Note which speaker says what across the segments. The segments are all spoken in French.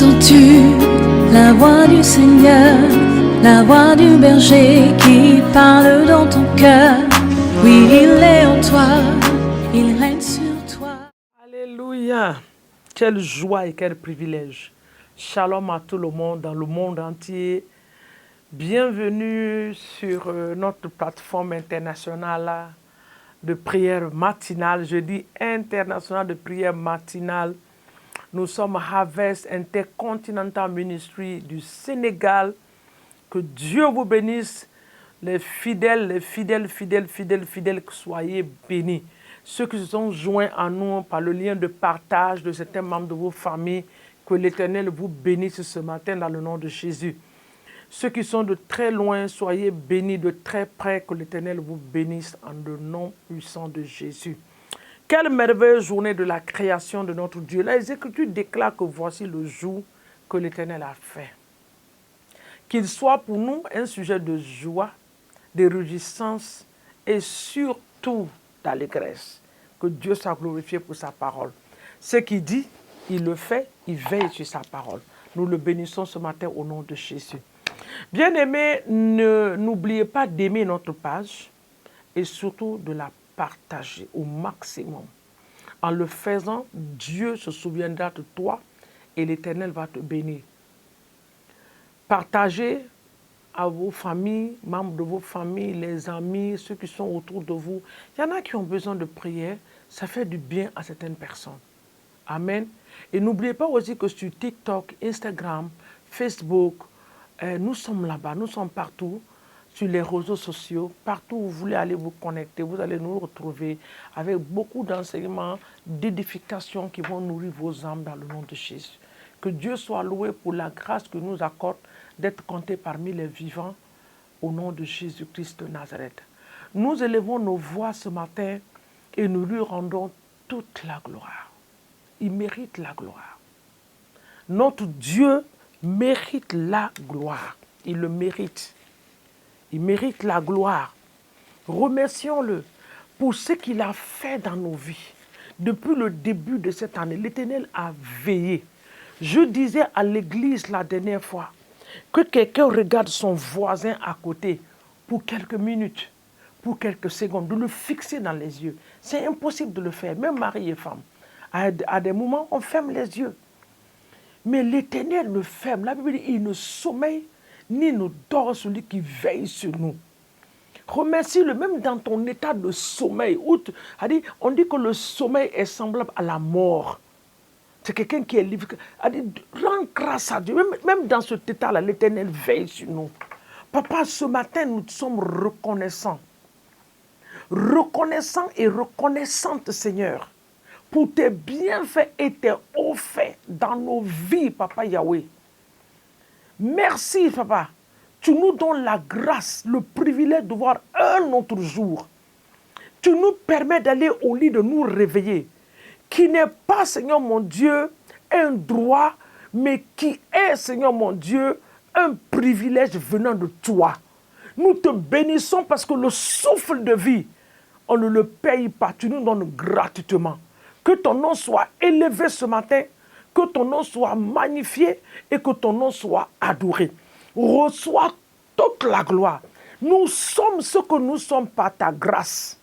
Speaker 1: Entends-tu la voix du Seigneur, la voix du berger qui parle dans ton cœur? Oui, il est en toi, il règne sur toi.
Speaker 2: Alléluia! Quelle joie et quel privilège. Shalom à tout le monde, dans le monde entier. Bienvenue sur notre plateforme internationale de prière matinale. Je dis internationale de prière matinale. Nous sommes Harvest Intercontinental Ministry du Sénégal. Que Dieu vous bénisse. Les fidèles, soyez bénis. Ceux qui se sont joints à nous par le lien de partage de certains membres de vos familles, que l'Éternel vous bénisse ce matin dans le nom de Jésus. Ceux qui sont de très loin, soyez bénis de très près, que l'Éternel vous bénisse en le nom puissant de Jésus. Quelle merveilleuse journée de la création de notre Dieu. Les Écritures déclarent que voici le jour que l'Éternel a fait. Qu'il soit pour nous un sujet de joie, de réjouissance et surtout d'allégresse. Que Dieu soit glorifié pour sa parole. Ce qu'il dit, il le fait, il veille sur sa parole. Nous le bénissons ce matin au nom de Jésus. Bien-aimés, n'oubliez pas d'aimer notre page et surtout de la partager au maximum. En le faisant, Dieu se souviendra de toi et l'Éternel va te bénir. Partagez à vos familles, membres de vos familles, les amis, ceux qui sont autour de vous. Il y en a qui ont besoin de prière, ça fait du bien à certaines personnes. Amen. Et n'oubliez pas aussi que sur TikTok, Instagram, Facebook, nous sommes là-bas, nous sommes partout, sur les réseaux sociaux, partout où vous voulez aller vous connecter, vous allez nous retrouver avec beaucoup d'enseignements, d'édifications qui vont nourrir vos âmes dans le nom de Jésus. Que Dieu soit loué pour la grâce que nous accorde d'être comptés parmi les vivants au nom de Jésus-Christ de Nazareth. Nous élevons nos voix ce matin et nous lui rendons toute la gloire. Il mérite la gloire. Notre Dieu mérite la gloire. Il le mérite. Il mérite la gloire. Remercions-le pour ce qu'il a fait dans nos vies. Depuis le début de cette année, l'Éternel a veillé. Je disais à l'église la dernière fois que quelqu'un regarde son voisin à côté pour quelques minutes, pour quelques secondes, de le fixer dans les yeux. C'est impossible de le faire, même mari et femme. À des moments, on ferme les yeux. Mais l'Éternel le ferme. La Bible dit, il ne sommeille ni ne dort celui qui veille sur nous. Remercie-le même dans ton état de sommeil. On dit que le sommeil est semblable à la mort. C'est quelqu'un qui est libre. Rends grâce à Dieu. Même dans cet état-là, l'Éternel veille sur nous. Papa, ce matin, nous sommes reconnaissants. Reconnaissants et reconnaissantes, Seigneur, pour tes bienfaits et tes hauts faits dans nos vies, Papa Yahweh. Merci, Papa. Tu nous donnes la grâce, le privilège de voir un autre jour. Tu nous permets d'aller au lit, de nous réveiller. Qui n'est pas, Seigneur mon Dieu, un droit, mais qui est, Seigneur mon Dieu, un privilège venant de toi. Nous te bénissons parce que le souffle de vie, on ne le paye pas, tu nous donnes gratuitement. Que ton nom soit élevé ce matin, que ton nom soit magnifié et que ton nom soit adoré. Reçois toute la gloire. Nous sommes ce que nous sommes par ta grâce.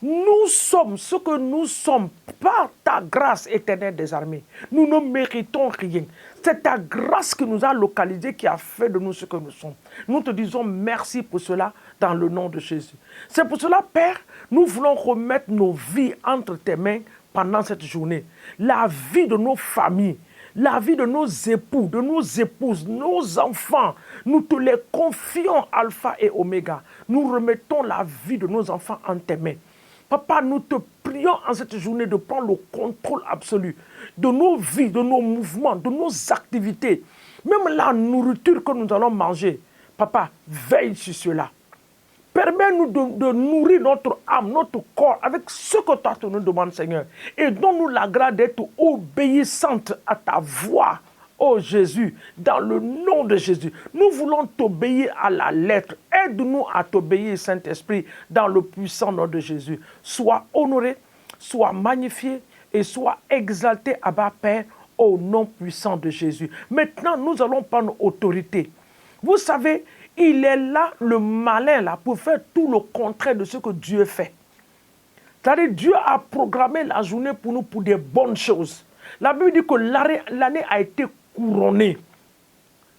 Speaker 2: Nous sommes ce que nous sommes par ta grâce éternelle des armées. Nous ne méritons rien. C'est ta grâce qui nous a localisés, qui a fait de nous ce que nous sommes. Nous te disons merci pour cela dans le nom de Jésus. C'est pour cela, Père, nous voulons remettre nos vies entre tes mains pendant cette journée. La vie de nos familles, la vie de nos époux, de nos épouses, nos enfants, nous te les confions, Alpha et Oméga. Nous remettons la vie de nos enfants en tes mains. Papa, nous te prions en cette journée de prendre le contrôle absolu de nos vies, de nos mouvements, de nos activités. Même la nourriture que nous allons manger. Papa, veille sur cela. Permets-nous de nourrir notre âme, notre corps avec ce que toi tu nous demandes, Seigneur. Et donne-nous la grâce d'être obéissante à ta voix, oh Jésus, dans le nom de Jésus. Nous voulons t'obéir à la lettre. Aide-nous à t'obéir, Saint-Esprit, dans le puissant nom de Jésus. Sois honoré, sois magnifié et sois exalté, Abba Père, au nom puissant de Jésus. Maintenant, nous allons prendre autorité. Vous savez, il est là, le malin, là, pour faire tout le contraire de ce que Dieu fait. C'est-à-dire, Dieu a programmé la journée pour nous pour des bonnes choses. La Bible dit que l'année a été couronnée.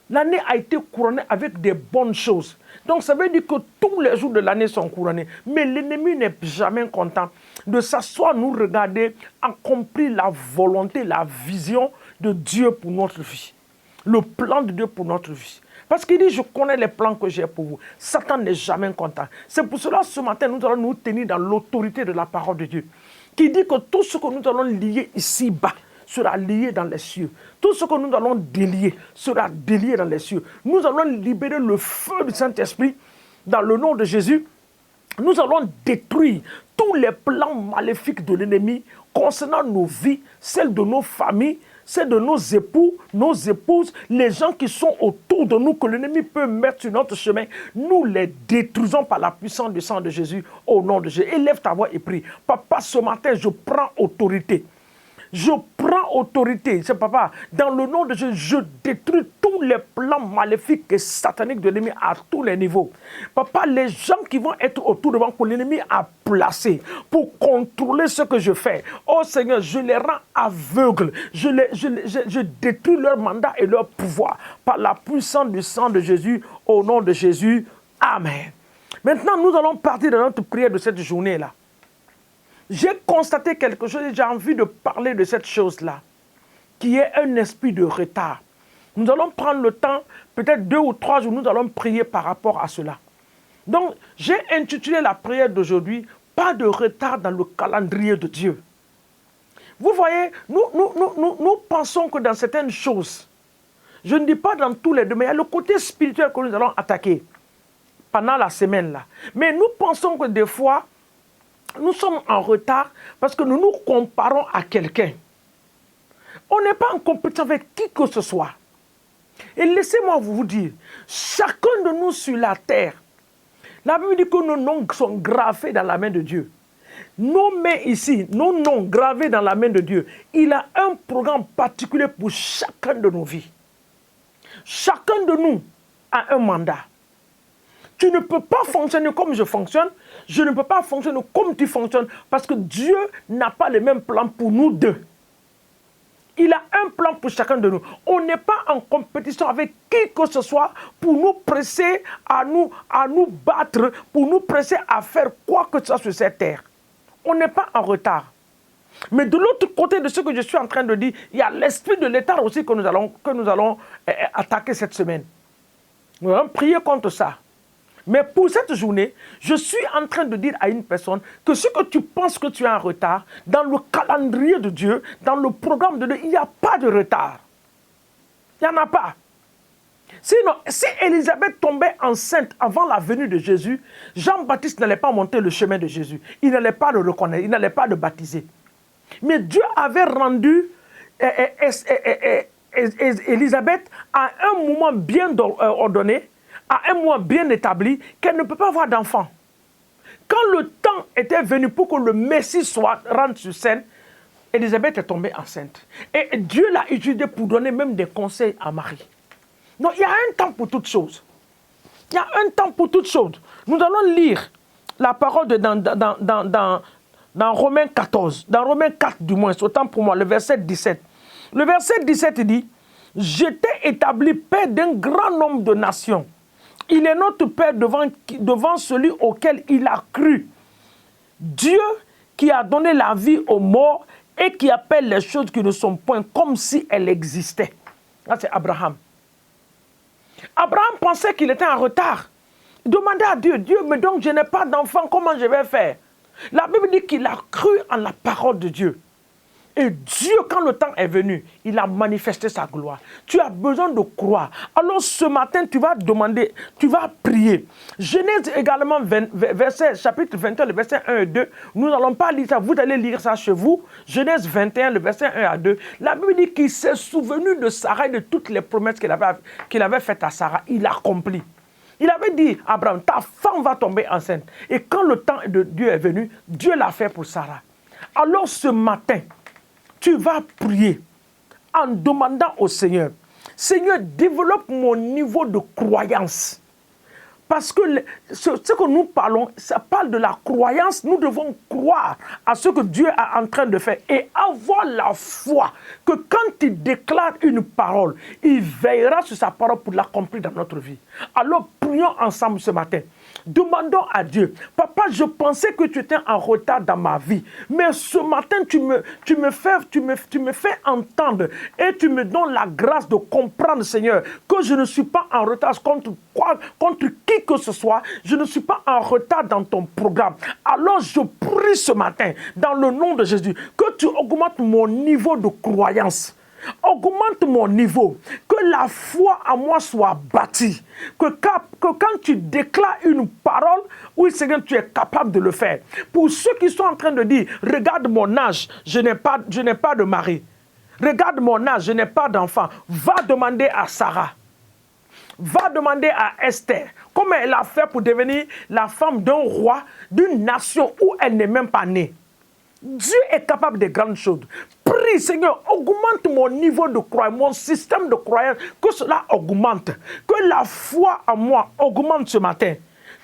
Speaker 2: L'année a été couronnée avec des bonnes choses. Donc, ça veut dire que tous les jours de l'année sont couronnés. Mais l'ennemi n'est jamais content de s'asseoir, nous regarder, accomplir la volonté, la vision de Dieu pour notre vie. Le plan de Dieu pour notre vie. Parce qu'il dit, je connais les plans que j'ai pour vous. Satan n'est jamais content. C'est pour cela, ce matin, nous allons nous tenir dans l'autorité de la parole de Dieu. Qui dit que tout ce que nous allons lier ici-bas sera lié dans les cieux. Tout ce que nous allons délier sera délié dans les cieux. Nous allons libérer le feu du Saint-Esprit dans le nom de Jésus. Nous allons détruire tous les plans maléfiques de l'ennemi concernant nos vies, celles de nos familles, celles de nos époux, nos épouses, les gens qui sont autour de nous, que l'ennemi peut mettre sur notre chemin. Nous les détruisons par la puissance du sang de Jésus au nom de Jésus. Élève ta voix et prie. Papa, ce matin, je prends autorité. Je prends autorité, c'est papa, dans le nom de Jésus, je détruis tous les plans maléfiques et sataniques de l'ennemi à tous les niveaux. Papa, les gens qui vont être autour de moi, que l'ennemi a placés pour contrôler ce que je fais, oh Seigneur, je les rends aveugles, je détruis leur mandat et leur pouvoir par la puissance du sang de Jésus, au nom de Jésus. Amen. Maintenant, nous allons partir de notre prière de cette journée-là. J'ai constaté quelque chose et j'ai envie de parler de cette chose-là, qui est un esprit de retard. Nous allons prendre le temps, peut-être 2 ou 3 jours, nous allons prier par rapport à cela. Donc, j'ai intitulé la prière d'aujourd'hui, « Pas de retard dans le calendrier de Dieu ». Vous voyez, nous pensons que dans certaines choses, je ne dis pas dans tous les domaines, il y a le côté spirituel que nous allons attaquer pendant la semaine-là. Mais nous pensons que des fois, nous sommes en retard parce que nous nous comparons à quelqu'un. On n'est pas en compétition avec qui que ce soit. Et laissez-moi vous dire, chacun de nous sur la terre, la Bible dit que nos noms sont gravés dans la main de Dieu. Nos mains ici, nos noms gravés dans la main de Dieu, il a un programme particulier pour chacun de nos vies. Chacun de nous a un mandat. Tu ne peux pas fonctionner comme je fonctionne, je ne peux pas fonctionner comme tu fonctionnes, parce que Dieu n'a pas le même plan pour nous deux. Il a un plan pour chacun de nous. On n'est pas en compétition avec qui que ce soit pour nous presser à nous battre, pour nous presser à faire quoi que ce soit sur cette terre. On n'est pas en retard. Mais de l'autre côté de ce que je suis en train de dire, il y a l'esprit de l'état aussi que nous allons attaquer cette semaine. Nous allons prier contre ça. Mais pour cette journée, je suis en train de dire à une personne que ce que tu penses que tu es en retard, dans le calendrier de Dieu, dans le programme de Dieu, il n'y a pas de retard. Il n'y en a pas. Sinon, si Élisabeth tombait enceinte avant la venue de Jésus, Jean-Baptiste n'allait pas monter le chemin de Jésus. Il n'allait pas le reconnaître, il n'allait pas le baptiser. Mais Dieu avait rendu Élisabeth à un moment bien ordonné, à un moment bien établi, qu'elle ne peut pas avoir d'enfant. Quand le temps était venu pour que le Messie rentre sur scène, Élisabeth est tombée enceinte. Et Dieu l'a utilisé pour donner même des conseils à Marie. Non, il y a un temps pour toutes choses. Il y a un temps pour toutes choses. Nous allons lire la parole dans Romains 14, dans Romains 4 du moins, autant pour moi, le verset 17. Le verset 17 dit, « Je t'ai établi père d'un grand nombre de nations. Il est notre Père devant celui auquel il a cru. Dieu qui a donné la vie aux morts et qui appelle les choses qui ne sont point comme si elles existaient. » Là, c'est Abraham. Abraham pensait qu'il était en retard. Il demandait à Dieu, Dieu, mais donc je n'ai pas d'enfant, comment je vais faire? La Bible dit qu'il a cru en la parole de Dieu. Et Dieu, quand le temps est venu, il a manifesté sa gloire. Tu as besoin de croire. Alors ce matin, tu vas demander, tu vas prier. Genèse également, chapitre 21, le verset 1 et 2. Nous n'allons pas lire ça, vous allez lire ça chez vous. Genèse 21, le verset 1 à 2. La Bible dit qu'il s'est souvenu de Sarah et de toutes les promesses qu'il avait faites à Sarah. Il a accompli. Il avait dit, Abraham, ta femme va tomber enceinte. Et quand le temps de Dieu est venu, Dieu l'a fait pour Sarah. Alors ce matin, tu vas prier en demandant au Seigneur, Seigneur, développe mon niveau de croyance. Parce que ce que nous parlons, ça parle de la croyance. Nous devons croire à ce que Dieu est en train de faire et avoir la foi que quand il déclare une parole, il veillera sur sa parole pour l'accomplir dans notre vie. Alors prions ensemble ce matin. Demandons à Dieu, papa, je pensais que tu étais en retard dans ma vie, mais ce matin, tu me fais entendre et tu me donnes la grâce de comprendre, Seigneur, que je ne suis pas en retard contre qui que ce soit, je ne suis pas en retard dans ton programme. Alors je prie ce matin, dans le nom de Jésus, que tu augmentes mon niveau de croyance. Augmente mon niveau, que la foi en moi soit bâtie, que quand tu déclares une parole, oui Seigneur, tu es capable de le faire. Pour ceux qui sont en train de dire, regarde mon âge, je n'ai pas de mari, regarde mon âge, je n'ai pas d'enfant, va demander à Sarah, va demander à Esther, comment elle a fait pour devenir la femme d'un roi, d'une nation où elle n'est même pas née. Dieu est capable de grandes choses. Prie, Seigneur, augmente mon niveau de croyance, mon système de croyance, que cela augmente. Que la foi en moi augmente ce matin.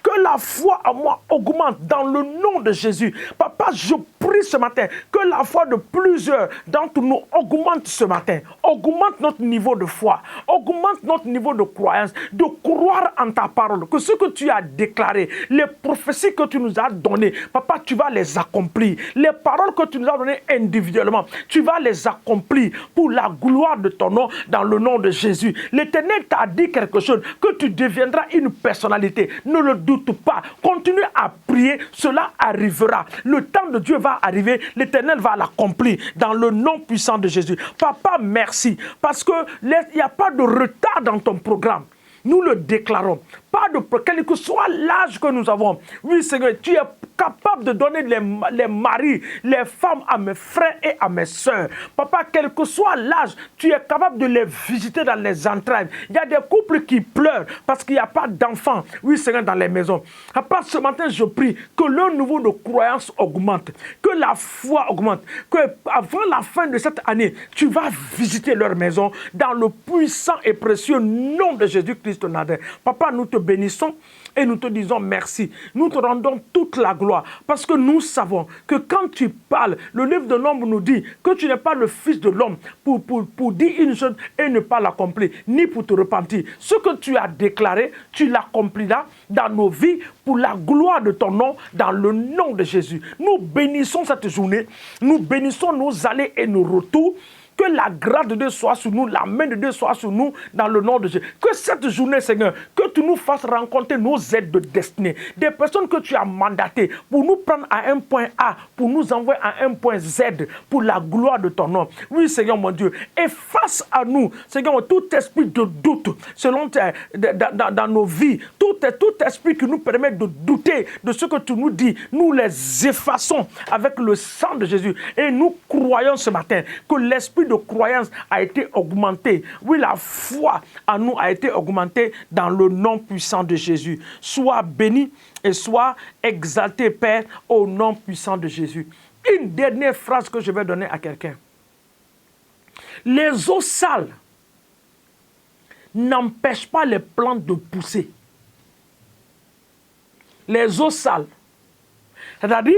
Speaker 2: Que la foi en moi augmente dans le nom de Jésus. Papa, je prie ce matin que la foi de plusieurs d'entre nous augmente ce matin. Augmente notre niveau de foi. Augmente notre niveau de croyance. De croire en ta parole. Que ce que tu as déclaré, les prophéties que tu nous as données, papa, tu vas les accomplir. Les paroles que tu nous as données individuellement, tu vas les accomplir pour la gloire de ton nom dans le nom de Jésus. L'Éternel t'a dit quelque chose, que tu deviendras une personnalité. Ne le doute pas, continue à prier, cela arrivera. Le temps de Dieu va arriver, l'Éternel va l'accomplir dans le nom puissant de Jésus. Papa, merci, parce que il n'y a pas de retard dans ton programme. Nous le déclarons. Pas de quel que soit l'âge que nous avons. Oui, Seigneur, tu es capable de donner les maris, les femmes à mes frères et à mes soeurs. Papa, quel que soit l'âge, tu es capable de les visiter dans les entrailles. Il y a des couples qui pleurent parce qu'il n'y a pas d'enfants. Oui, Seigneur, dans les maisons. Papa, ce matin, je prie que leur niveau de croyance augmente, que la foi augmente, que avant la fin de cette année, tu vas visiter leur maison dans le puissant et précieux nom de Jésus-Christ de Nazareth. Papa, nous te bénissons et nous te disons merci. Nous te rendons toute la gloire parce que nous savons que quand tu parles, le livre de Nombre nous dit que tu n'es pas le fils de l'homme pour dire une chose et ne pas l'accomplir, ni pour te repentir. Ce que tu as déclaré, tu l'accompliras dans nos vies pour la gloire de ton nom, dans le nom de Jésus. Nous bénissons cette journée, nous bénissons nos allées et nos retours. Que la grâce de Dieu soit sur nous, la main de Dieu soit sur nous dans le nom de Jésus. Que cette journée, Seigneur, que tu nous fasses rencontrer nos aides de destinée. Des personnes que tu as mandatées pour nous prendre à un point A, pour nous envoyer à un point Z, pour la gloire de ton nom. Oui, Seigneur mon Dieu. Et face à nous, Seigneur, tout esprit de doute dans nos vies, tout esprit qui nous permet de douter de ce que tu nous dis, nous les effaçons avec le sang de Jésus. Et nous croyons ce matin que l'esprit de croyance a été augmenté. Oui, la foi en nous a été augmentée dans le nom puissant de Jésus. Sois béni et sois exalté, Père, au nom puissant de Jésus. Une dernière phrase que je vais donner à quelqu'un. Les eaux sales n'empêchent pas les plantes de pousser. Les eaux sales. C'est-à-dire,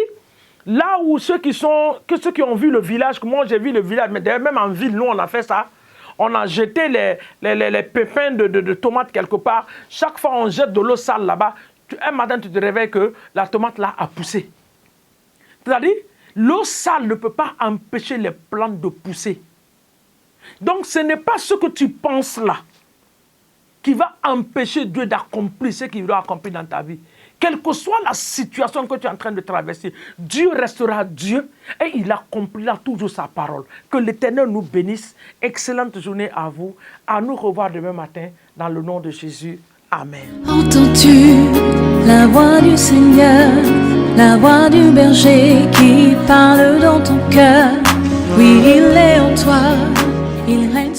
Speaker 2: là où ceux qui ont vu le village, moi j'ai vu le village, mais d'ailleurs même en ville, nous on a fait ça. On a jeté les pépins de tomates quelque part. Chaque fois on jette de l'eau sale là-bas. Un matin tu te réveilles que la tomate là a poussé. C'est-à-dire, l'eau sale ne peut pas empêcher les plantes de pousser. Donc ce n'est pas ce que tu penses là qui va empêcher Dieu d'accomplir ce qu'il doit accomplir dans ta vie. Quelle que soit la situation que tu es en train de traverser, Dieu restera Dieu et il accomplira toujours sa parole. Que l'Éternel nous bénisse. Excellente journée à vous. À nous revoir demain matin dans le nom de Jésus. Amen.
Speaker 1: Entends-tu la voix du Seigneur, la voix du berger qui parle dans ton cœur? Oui, il est en toi, il règne.